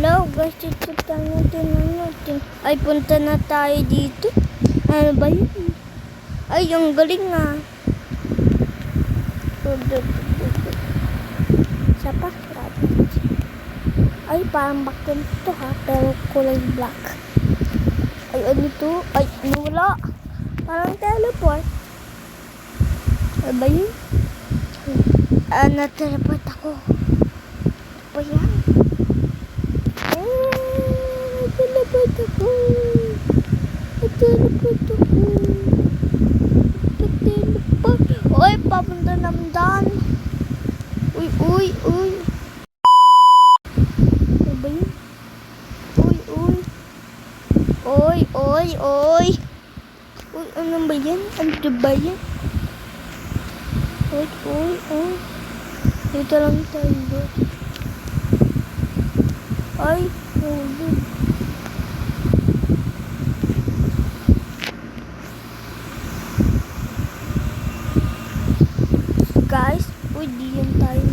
Hello guys, dito natin. Ay, punta na tayo dito. Ano ba yun? Ay, yung galing nga. Isa pa. Ay, parang bakit ito ha, pero kulay black. Ay, ano ito? Ay, wala. Parang teleport. Ano ba yun? Na-teleport ako. Ano ba yan? Na-teleport ako. Uy, papunta naman daan. Uy. Ano ba yun? Uy, ano ba yan? Ano ba yan? Uy. Dito lang tayo. Ay, yun. Guys, di yan tayo.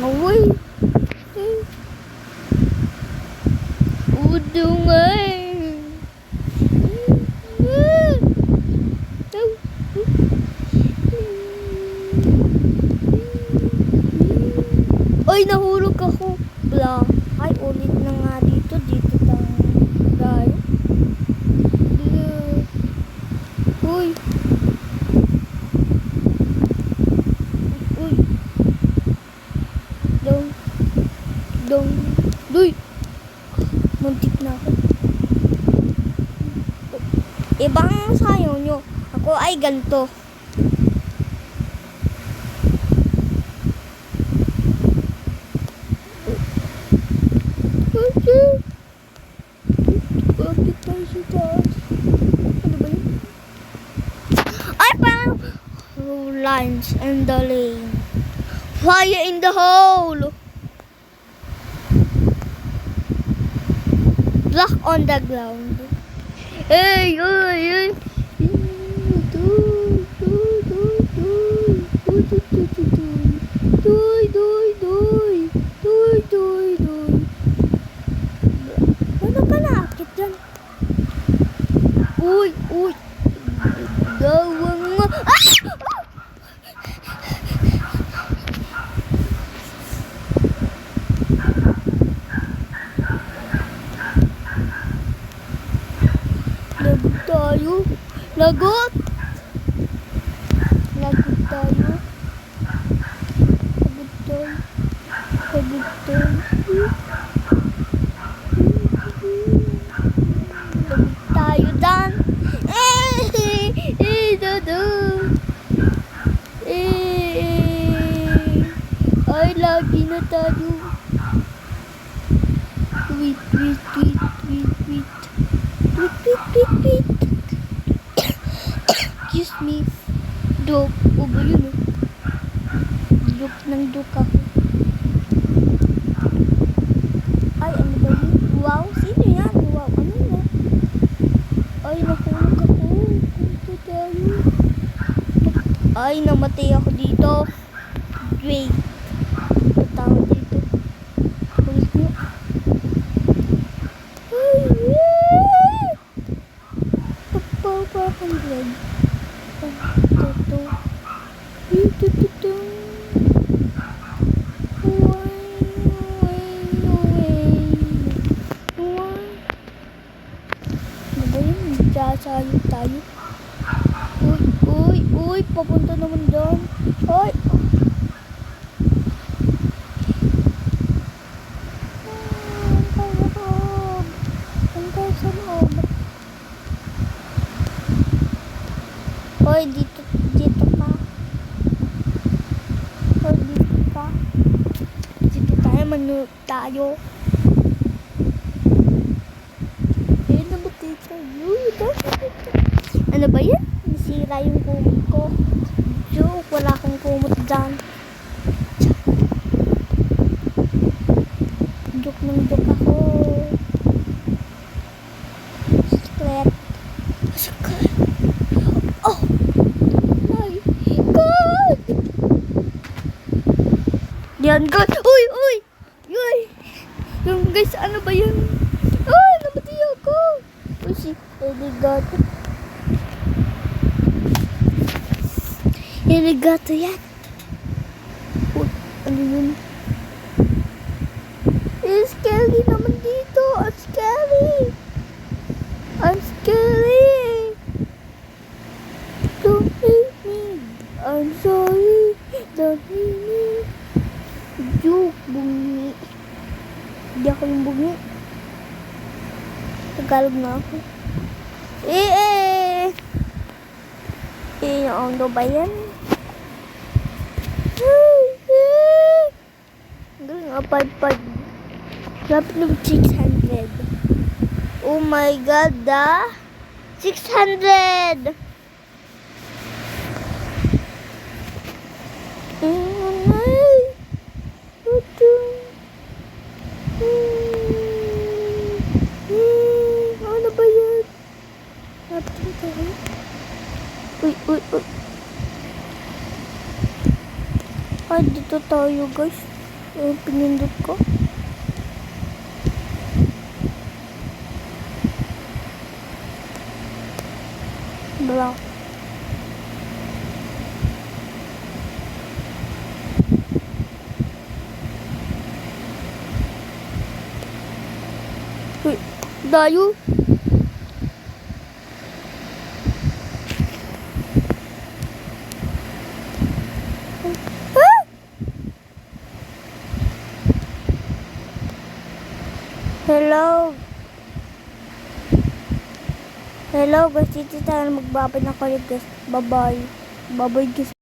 Uy. Udungay. Ay, nahulog ako. Bla. Ay, ulit na nga dito. Dito tayo. Uy. Duy. Muntik na ako. Ibang sayo nyo. Ako ay ganito. Bakit tayo sa taas? Ano ba yun? Ay, parang lines in the lane. Fire in the hole. Block on the ground. Hey. Duy. Ano ka naakit dyan? Uy. Gawang mo. Ah! Lagot tayo. Lagot tayo. Tayo dan. Ay, lagi na tayo. Wait. Excuse me. Dok. O ba yun? Dok ako. Ay, ano ba yun? Wow, sino yan? Wow, ano yan? Ay, nahulog ako. Punta tayo. Ay, namatay ako dito. Wait. Punta ako dito. Ulit nyo. Ay, Pagpapakandlag. Ito. Sasayo tayo. Uy, papunta naman doon. Ay. Hanggang sa loob. Hoy, dito pa. Hoy, dito pa. Dito tayo, manunod tayo. Ano ba yan? Nasira yung kumot ko. Joke, wala akong kumot dyan. Joke ako. God. Oh my God! Yan guys. Uy! Uy! Uy! Yung guys, ano ba yun? Ah! Namatay ako! Uy, si Arigato. Arigato yan. Uy, ano yun? It's scary naman dito. I'm scary. I'm scary. Don't hate me. I'm sorry. Don't hate me. Joke, bungi. Hindi ako yung bungi. Tagalog na ako. Ano ba yan? Galing nga, 5-5. Dapat na 600. Oh my God, 600! Ano ba yan? Uy, uy, uy. Ay, dito tayo guys. Pinindot ko. Bala. Uy, dayo. Hello. Hello guys, dito tayo magbabay ng kulit guys. Bye bye. Bye bye guys.